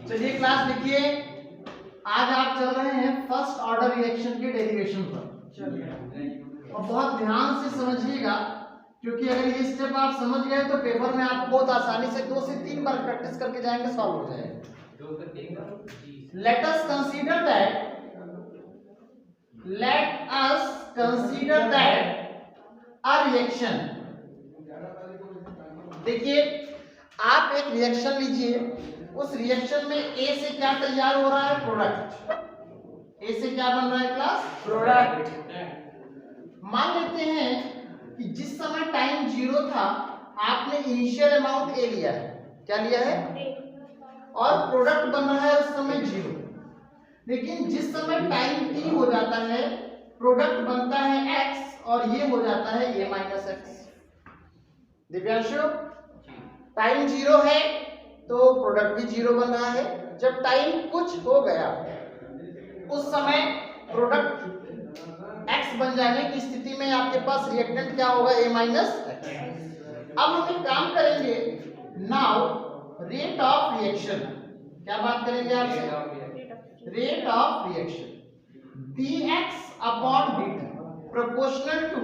चलिए क्लास लिखिए। आज आप चल रहे हैं फर्स्ट ऑर्डर रिएक्शन के डेरिवेशन पर। और बहुत ध्यान से समझिएगा, क्योंकि अगर ये स्टेप आप समझ गए तो पेपर में आप बहुत आसानी से 2 से 3 बार प्रैक्टिस करके जाएंगे, सॉल्व हो जाएगा। Let us consider that a reaction. देखिए, आप एक रिएक्शन लीजिए, उस रिएक्शन में ए से क्या तैयार हो रहा है? प्रोडक्ट। ए से क्या बन रहा है क्लास? प्रोडक्ट। मान लेते हैं कि जिस समय टाइम 0 था आपने इनिशियल अमाउंट ए लिया है। क्या लिया है? और प्रोडक्ट बन रहा है उस समय 0। लेकिन जिस समय टाइम टी हो जाता है प्रोडक्ट बनता है x और ये हो जाता है a minus x. Divyanshu, time 0 है तो प्रोडक्ट भी 0 बन रहा है। जब टाइम कुछ हो गया उस समय प्रोडक्ट x बन जाने की स्थिति में आपके पास रिएक्टेंट क्या होगा? a minus x. अब हम एक काम करेंगे, नाउ रेट ऑफ रिएक्शन। क्या बात करेंगे आपसे? Rate of reaction dx upon dt proportional to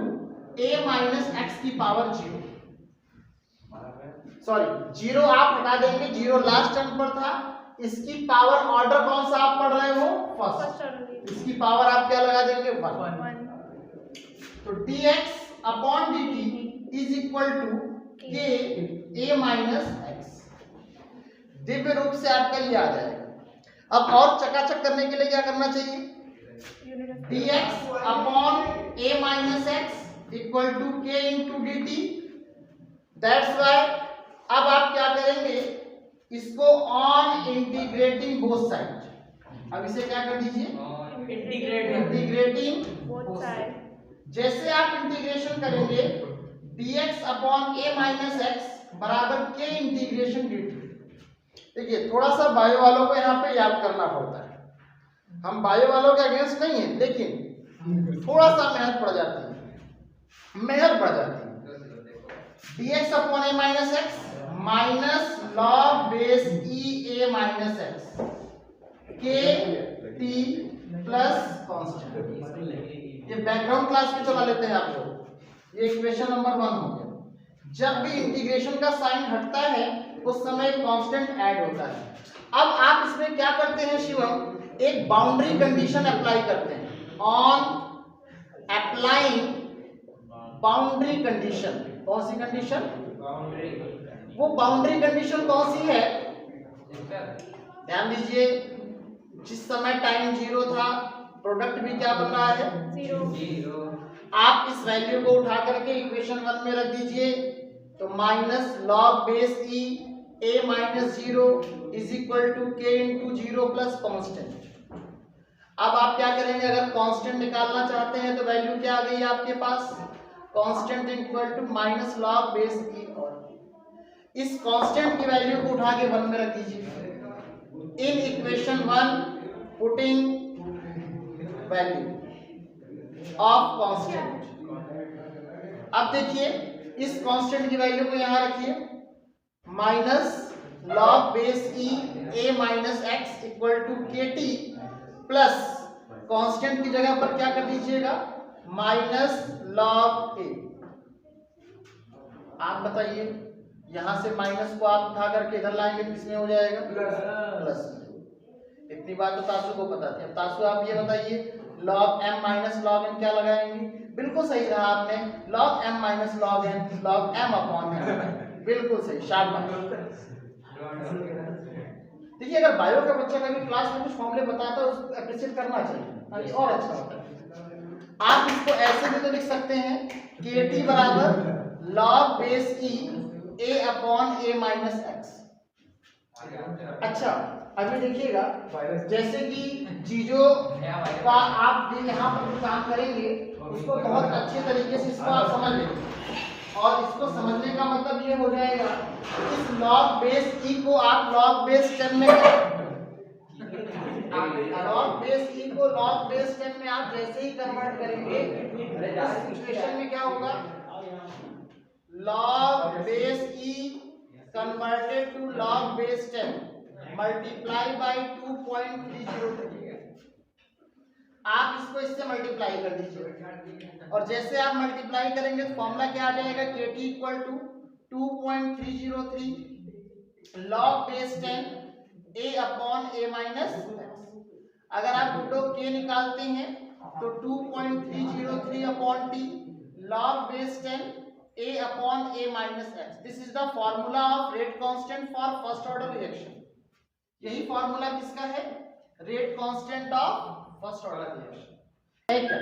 a minus x की पावर 0। सॉरी, 0 आप हटा देंगे, 0 लास्ट टर्म पर था। इसकी पावर ऑर्डर कौन सा आप पढ़ रहे हो? फर्स्ट। इसकी पावर आप क्या लगा देंगे? 1। तो dx upon dt is equal to k a minus x. दिव्य रूप से आपका ये आ जाएगा। अब और चकाचक करने के लिए क्या करना चाहिए? dx upon a minus x equal to k into dt। That's why अब आप क्या करेंगे, इसको ऑन इंटीग्रेटिंग बोथ साइड। अब इसे क्या कर दीजिए? Integrating both side. जैसे आप इंटीग्रेशन करेंगे dx upon a minus x बराबर k इंटीग्रेशन dt। देखिए, थोड़ा सा बायो वालों को यहाँ पे याद करना पड़ता है। हम बायो वालों के अगेंस्ट नहीं है, लेकिन थोड़ा सा मेहनत पड़ जाती है। dx upon a minus x minus log base e a minus x k t plus constant. ये बैकग्राउंड क्लास में चला लेते हैं आप लोग। ये इक्वेशन नंबर 1 हो गया। जब भी इंटीग्रेशन का साइन हटता है उस समय कांस्टेंट ऐड होता है। अब आप इसमें क्या करते हैं शिवम? एक बाउंड्री कंडीशन अप्लाई करते हैं। On applying boundary condition. कौन सी कंडीशन? वो बाउंड्री कंडीशन कौन सी है? ध्यान दीजिए, जिस समय टाइम 0 था प्रोडक्ट भी क्या बन रहा है? 0। आप इस वैल्यू को उठा करके इक्वेशन 1 में रख दीजिए, तो minus log base e a minus 0 is equal to k into 0 plus constant. अब आप क्या करेंगे, अगर कांस्टेंट निकालना चाहते हैं तो वैल्यू क्या आ गई आपके पास? Constant equal to minus log base E. और इस कांस्टेंट की वैल्यू को उठा के 1 में रख दीजिए। In equation 1 putting value of constant. अब देखिए, इस कांस्टेंट की वैल्यू को यहां रखिए, minus log base e a minus x equal to K T plus constant की जगह पर क्या कर दीजिएगा? Minus log A. आप बताइए, यहां से माइनस को आप उठा करके इधर लाएंगे तो किसमें हो जाएगा? प्लस। इतनी बात तो तासु को पता थी। अब तासु आप ये बताइए, log m minus log n क्या लगाएंगे? बिल्कुल सही कहा आपने, log m minus log n log m upon n। बिल्कुल सही, शाबाश। देखिए, अगर बायो का बच्चा कभी क्लास में कुछ फॉर्मूले बताता है उसको अप्रिशिएट करना चाहिए, और अच्छा होता है। आप इसको ऐसे भी तो लिख सकते हैं, kt बराबर log base e a upon a minus x. अच्छा, अभी देखिएगा, जैसे कि चीजों का आप यहाँ पर काम करेंगे उसको बहुत अच्छे तरीके से इसको आप समझ लेंगे। और इसको समझने का मतलब ये हो जाएगा, इस लॉग बेस ई को आप लॉग बेस 10 में आप जैसे ही कन्वर्ट करेंगे इस सिचुएशन में क्या होगा? Log base e converted to log base 10 multiply by 2.303। आप इसको इससे मल्टीप्लाई कर दीजिए और जैसे आप मल्टीप्लाई करेंगे तो फॉर्मूला क्या आ जाएगा, KT equal to 2.303 log base 10 a upon a minus x। अगर आप रूट ऑफ k निकालते हैं तो 2.303 upon t log base 10 a upon a minus x। This is the formula of rate constant for first order reaction. यही formula किसका है, rate constant of first order reaction.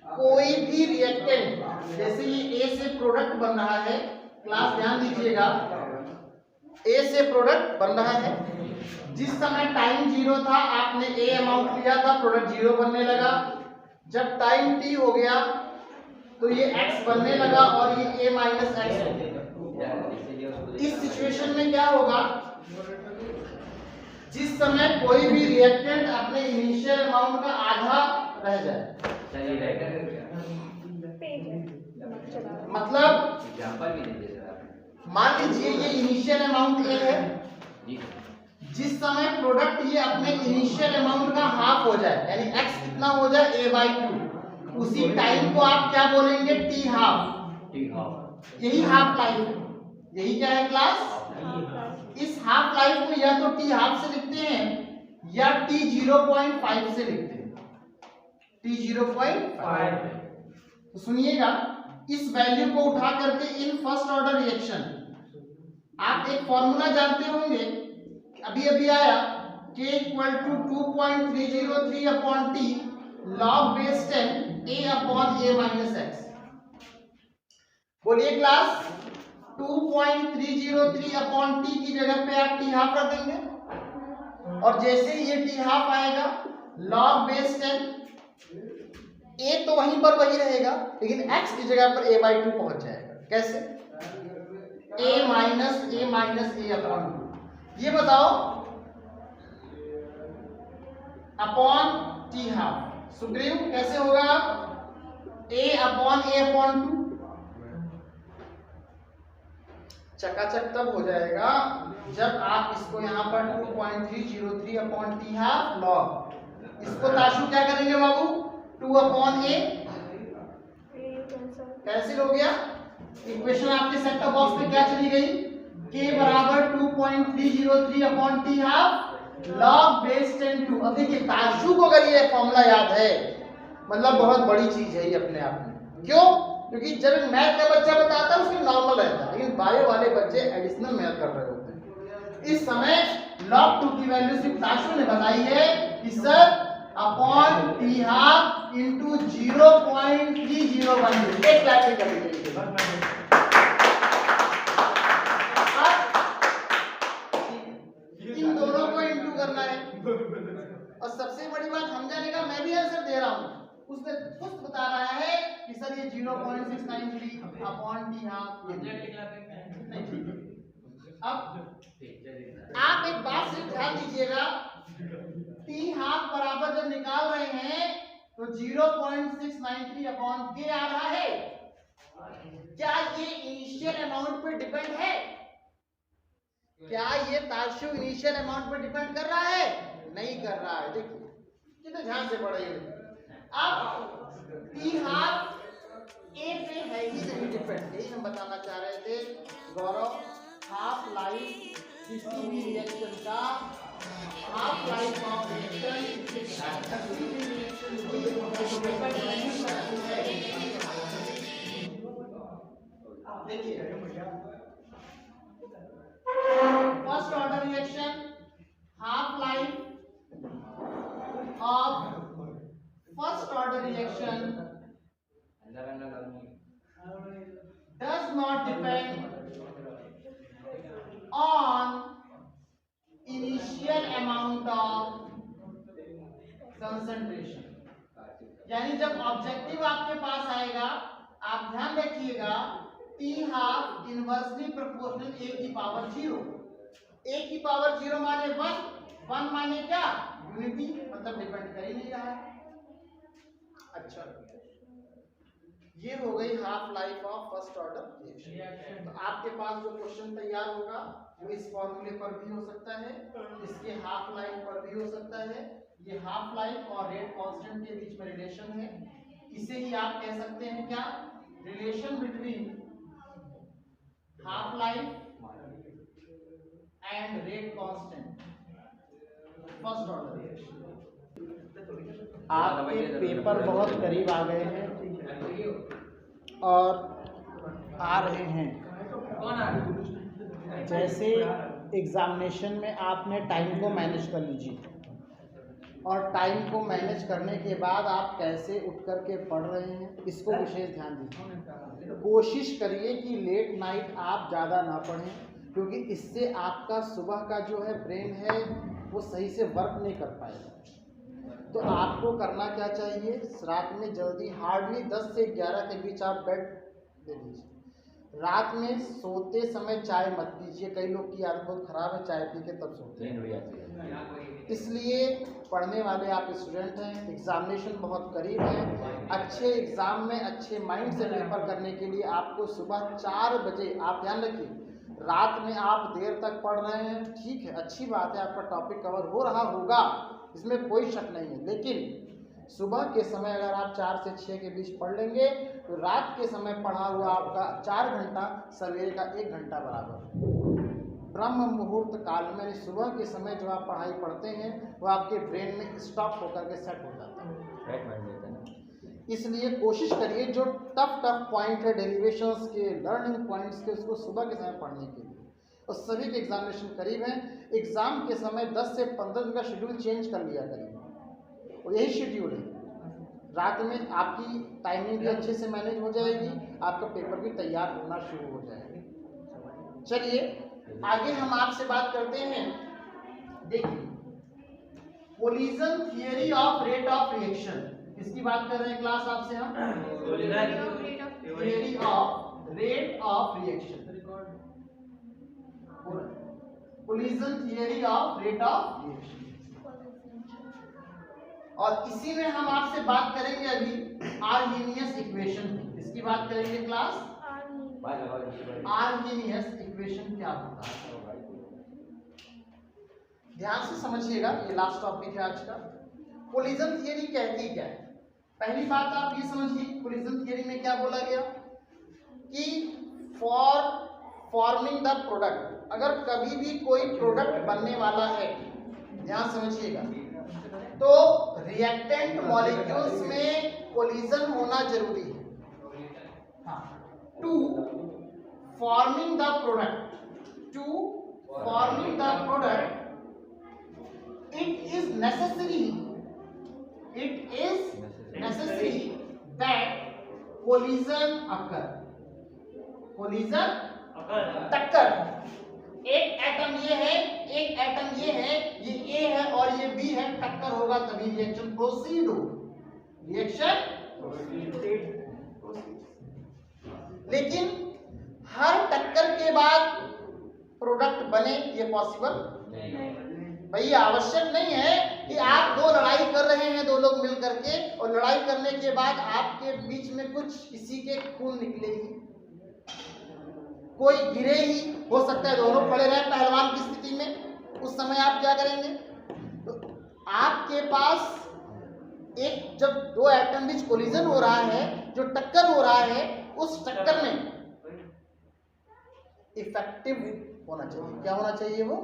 कोई भी रिएक्टेंट, जैसे ये A से प्रोडक्ट बन रहा है, क्लास ध्यान दीजिएगा, A से प्रोडक्ट बन रहा है, जिस समय टाइम 0 था आपने A अमाउंट लिया था, प्रोडक्ट 0 बनने लगा। जब टाइम T हो गया तो ये X बनने लगा और ये A माइनस X हो गया। इस सिचुएशन में क्या होगा, जिस समय कोई भी रिएक्टेंट अपने इनिशियल अमाउंट का आधा रह जाए, मतलब मान लीजिए ये इनिशियल अमाउंट A है, जिस समय प्रोडक्ट ये अपने इनिशियल अमाउंट का हाफ हो जाए, यानी X कितना हो जाए, A/2, उसी टाइम को आप क्या बोलेंगे, T हाफ। यही हाफ लाइफ है, यही क्या है क्लास। इस हाफ लाइफ में या तो T हाफ से लिखते हैं या T 0.5 से लिखते हैं, T 0.5। तो सुनिएगा, इस वैल्यू को उठा करके इन फर्स्ट ऑर्डर रिएक्शन आप एक फॉर्मूला जानते होंगे, अभी अभी आया, K equal to 2.303 upon T log base 10 A upon A minus x। बोलिए क्लास, 2.303 अपॉन T की जगह पे आप T हाफ रख देंगे और जैसे ये T हाफ आएगा log बेस 10, A तो वहीं पर वही रहेगा लेकिन X की जगह पर A/2 पहुंच जाएगा। कैसे, A माइनस A अपॉन 2। ये बताओ, अपॉन T हाफ, सुग्रीव कैसे होगा, A अपॉन 2। चकाचक तब हो जाएगा जब आप इसको यहाँ पर 2.303 अपॉन T हाफ लॉग, इसको ताशु क्या करेंगे बाबू, 2 अपॉन A कैंसिल हो गया। इक्वेशन आपके सेट टॉप बॉक्स में क्या चली गई, K बराबर 2.303 upon T half log base 10 2। अब देखिए ताशु को अगर ये फॉर्मूला याद है, मतलब बहुत बड़ी चीज है ये अपने आप में। क्यों, क्योंकि जब मैथ का बच्चा बताता है उसमें नॉर्मल रहता है, लेकिन बायो वाले बच्चे एडिशनल मैथ कर रहे होते हैं। इस समय log 2 की वैल्यू सिर्फ ताशु ने बताई है कि sir upon T half into 0.301। एक क्लैरिटी कर लीजिए, इन दोनों को इनटू करना है। और सबसे बड़ी बात हम जाने का, मैं भी आंसर दे रहा हूं, उसने खुद बता रहा है कि सर ये 0.693 अपॉन T हाफ। अब आप एक बात से ध्यान दीजिएगा, T हाफ बराबर जब निकाल रहे हैं तो 0.693 अपॉन K आ रहा है। क्या ये इनिशियल अमाउंट पे डिपेंड है, क्या ये ताशु इनिशियल अमाउंट पे डिपेंड कर रहा है, नहीं कर रहा है। देखिए कितने ध्यान से पढ़िए, अब T हाफ A पे है ही नहीं डिपेंड, यही हम बताना चाह रहे थे गौरव। हाफ लाइफ किसी भी रिएक्शन का, हाफ लाइफ ऑफ रिएक्शन देखिए, first order reaction, half life of first order reaction does not depend on initial amount of concentration। यानी जब ऑब्जेक्टिव आपके पास आएगा, आप ध्यान रखिएगा, T half inversely proportional A की पावर 0। A की पावर 0 माने 1 माने क्या, यूनिटी, मतलब डिपेंड कर ही नहीं रहा है। अच्छा, ये हो गई half life of first order reaction. तो आपके पास जो क्वेश्चन तैयार होगा वो इस फॉर्मूले पर भी हो सकता है, इसके हाफ लाइफ पर भी हो सकता है। ये हाफ लाइफ और रेट कांस्टेंट के बीच में रिलेशन है, इसे ही आप कह सकते हैं क्या, relation between half life and rate constant, first order relation. आपके पेपर बहुत करीब आ गए हैं और आ रहे हैं। जैसे एग्जामिनेशन में आपने टाइम को मैनेज कर लीजिए, और टाइम को मैनेज करने के बाद आप कैसे उठ कर के पढ़ रहे हैं, इसको विशेष ध्यान दीजिए। कोशिश करिए कि लेट नाइट आप ज़्यादा ना पढ़ें, क्योंकि इससे आपका सुबह का जो है ब्रेन है वो सही से वर्क नहीं कर पाएगा। तो आपको करना क्या चाहिए, रात में जल्दी हार्डली 10 से 11 के बीच आप बेड ले लीजिए। रात में सोते समय चाय मत पीजिए, कई लोग की आदत बहुत खराब है, चाय पी के तब सोते हैं। इसलिए पढ़ने वाले आप स्टूडेंट हैं, एग्जामिनेशन बहुत करीब है, अच्छे एग्जाम में अच्छे माइंड से पेपर करने के लिए आपको सुबह 4 बजे, आप ध्यान रखिए, रात में आप देर तक पढ़ रहे हैं, ठीक है, अच्छी बात है, आपका टॉपिक कवर हो रहा होगा, इसमें कोई शक नहीं है, लेकिन सुबह के समय अगर आप 4 से 6 के बीच पढ़ लेंगे तो रात के समय पढ़ा हुआ आपका 4 घंटा सवेरे का 1 घंटा बराबर। ब्रह्म मुहूर्त काल में सुबह के समय जो आप पढ़ाई पढ़ते हैं वो आपके ब्रेन में स्टॉप होकर के सेट हो जाता है। इसलिए कोशिश करिए जो टफ पॉइंट है डेरिवेशंस के, लर्निंग पॉइंट्स के, उसको सुबह के समय पढ़ने के लिए। और सभी के एग्जामिनेशन करीब हैं, एग्जाम के समय 10 से 15 दिन का शेड्यूल चेंज कर लिया करिए, और यही शेड्यूल है। रात में आपकी टाइमिंग भी अच्छे से मैनेज हो जाएगी, आपका पेपर भी तैयार होना शुरू हो जाएगा। चलिए आगे हम आपसे बात करते हैं। देखिए, collision theory of rate of reaction, किसकी बात कर रहे हैं क्लास आपसे हम, theory of rate of reaction, collision theory of rate of reaction. और इसी में हम आपसे बात करेंगे अभी आर्हेनियस इक्वेशन की। इसकी बात करेंगे क्लास, आर्हेनियस इक्वेशन क्या होता है। ध्यान से समझिएगा, ये लास्ट टॉपिक है आज का। कोलिजन थियरी कहती क्या है? पहली बात आप ये समझिए, कोलिजन थियरी में क्या बोला गया कि फॉर फॉर्मिंग द प्रोडक्ट, अगर कभी भी कोई प्रोडक्ट बनने वाला है, ध्यान समझिएगा, तो रिएक्टेंट मॉलिक्यूल्स में कोलिजन होना जरूरी है। To forming the product, it is necessary that collision occur, टक्कर, एक एटम ये है, एक एटम ये है, ये ए है और ये बी है, टक्कर होगा तभी रिएक्शन प्रोसीड हो, रिएक्शन लेकिन हर टक्कर के बाद प्रोडक्ट बने ये पॉसिबल भाई, आवश्यक नहीं है कि आप दो लड़ाई कर रहे हैं, दो लोग मिल करके, और लड़ाई करने के बाद आपके बीच में कुछ किसी के खून निकले ही, कोई गिरे ही, हो सकता है दोनों खड़े रहे पहलवान की स्थिति में, उस समय आप क्या करेंगे? तो आपके पास एक, जब दो एटम बीच कोलिजन हो रहा है, जो टक्कर हो रहा है, उस टक्कर में इफेक्टिव होना चाहिए। क्या होना चाहिए? वो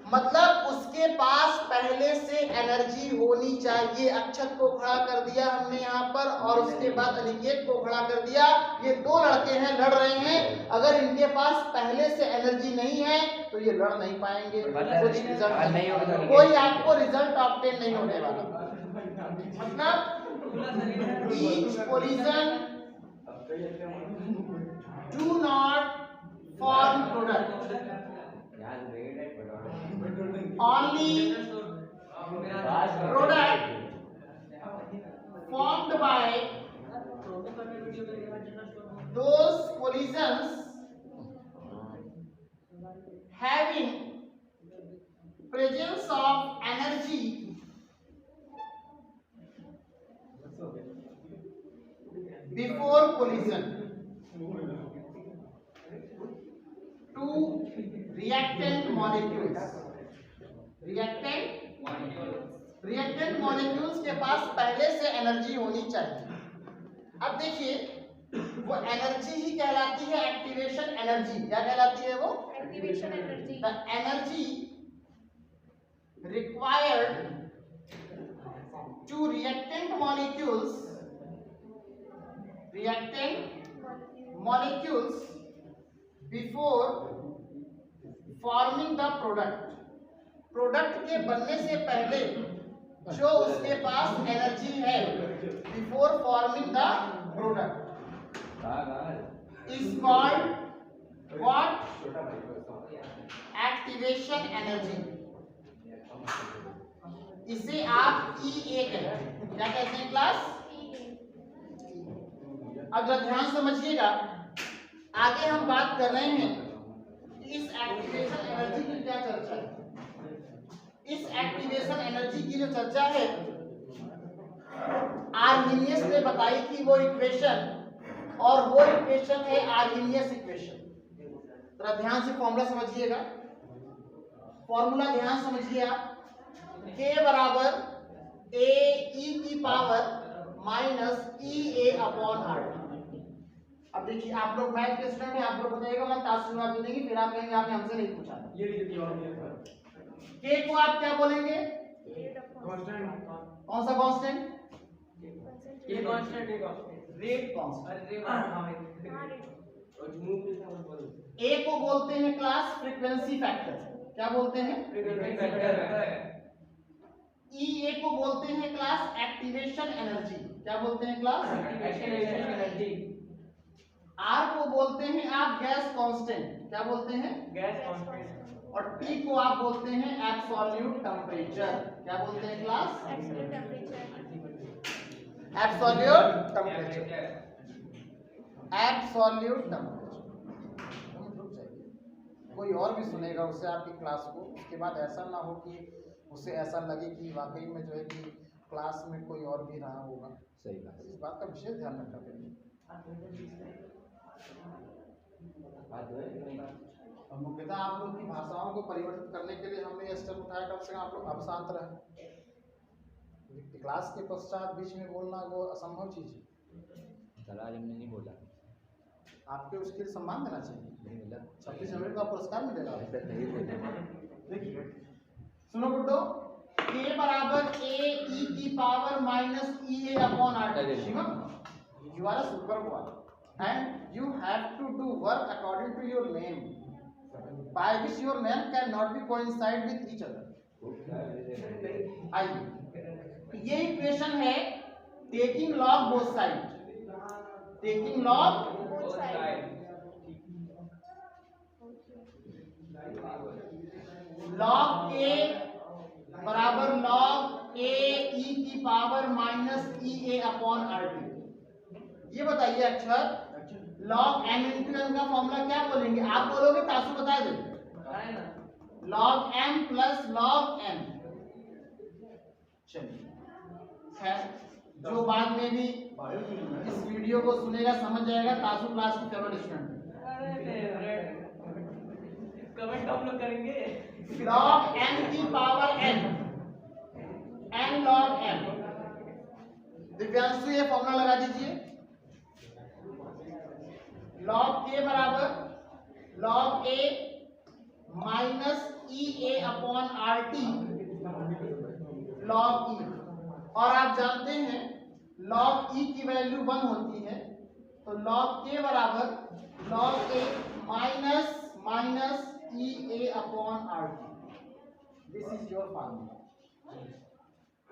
मतलब उसके पास पहले से एनर्जी होनी चाहिए। अक्षत को खड़ा कर दिया हमने यहाँ पर, और उसके बाद अनिकेत को खड़ा कर दिया, ये दो लड़के हैं, लड़ रहे हैं, अगर इनके पास पहले से एनर्जी नहीं है तो ये लड़ नहीं पाएंगे, कुछ रिजल्ट नहीं होगा, कोई आपको रिजल्ट ऑब्टेन नहीं होने वाला। मतलब each collision do not form product, only product formed by those collisions having presence of energy before collision to reactant molecules. Reactant molecules के पास पहले से एनर्जी होनी चाहिए। अब देखिए वो एनर्जी ही कहलाती है एक्टिवेशन एनर्जी। क्या कहलाती है वो? Activation energy. The energy required to reactant molecules before forming the product के बनने से पहले जो उसके पास एनर्जी है before forming the product is called what? Activation energy. इसे आप EA कहते हैं। क्या कहते हैं क्लास? अगर ध्यान समझिएगा, आगे हम बात कर रहे हैं कि इस एक्टिवेशन एनर्जी की क्या चर्चा है। इस एक्टिवेशन एनर्जी की जो चर्चा है आर्हीनियस ने बताई थी वो इक्वेशन, और वो इक्वेशन है आर्हीनियस इक्वेशन। जरा ध्यान से फॉर्मूला समझिएगा, फॉर्मूला ध्यान समझिए आप। K बराबर AE की power minus EA upon RT। अब देखिए आप लोग मैथ के स्टूडेंट हैं, आप लोग बताइएगा मैं ताश शुरुआत कर देंगे, फिर आप कहेंगे आपने हमसे नहीं पूछा। K को आप क्या बोलेंगे? कौन सा कांस्टेंट? ये कांस्टेंट है, रेट कांस्टेंट। अरे A को बोलते हैं क्लास फ्रीक्वेंसी फैक्टर। क्या बोलते हैं? EA को बोलते हैं क्लास एक्टिवेशन एनर्जी। क्या बोलते हैं क्लास? Activation energy. R को बोलते हैं आप गैस कांस्टेंट। क्या बोलते हैं? Gas constant. और T को आप बोलते हैं एब्सोल्यूट टेम्परेचर। क्या बोलते हैं class? Absolute temperature. Absolute temperature. Absolute temperature. कोई और भी सुनेगा उससे आपकी क्लास को, उसके बाद ऐसा ना हो कि उसे ऐसा लगे कि वाकई में जो है कि क्लास में कोई और भी रहा होगा। सही बात। इस बात का विशेष ध्यान रखना पड़ेगा। और मुख्यतः आप लोग की भाषाओं को परिवर्तित करने के लिए हमने यह स्टेप उठाया, कम से कम आप लोग अब शांत रहे। क्लास के पश्चात बीच में बोलना वो असंभव चीज है। आज हमने नहीं बोला, आपके उसके लिए सम्मान देना चाहिए। नहीं मिला। 26 जनवरी का पुरस्कार मिलेगा। ऐसा नहीं बोला। देखिए सुनो गुड्डो, K बराबर AE की power minus EA upon RT। Shivam, you are a super boy and you have to do work according to your name, by which your name cannot be coincide with each other. आइए, ये equation है taking log both side. Taking log both side. Log K बराबर log AE की power minus EA upon RT। ये बताइए अक्षर, log M into N का formula क्या बोलेंगे? आप बोलोगे, तासु बता दे। Log M plus log M। चलिए खैर, जो बाद में भी इस वीडियो को सुनेगा समझ जाएगा तासु क्लास की फेवरेट स्टूडेंट। कमेंट हम लोग करेंगे। लॉग M की power N, N log M। Divyanshu ये फॉर्मूला लगा दीजिए। लॉग K बराबर log A minus EA upon RT log E। और आप जानते हैं लॉग E की वैल्यू 1 होती है, तो लॉग K बराबर log A minus minus EA upon RT। This is your formula.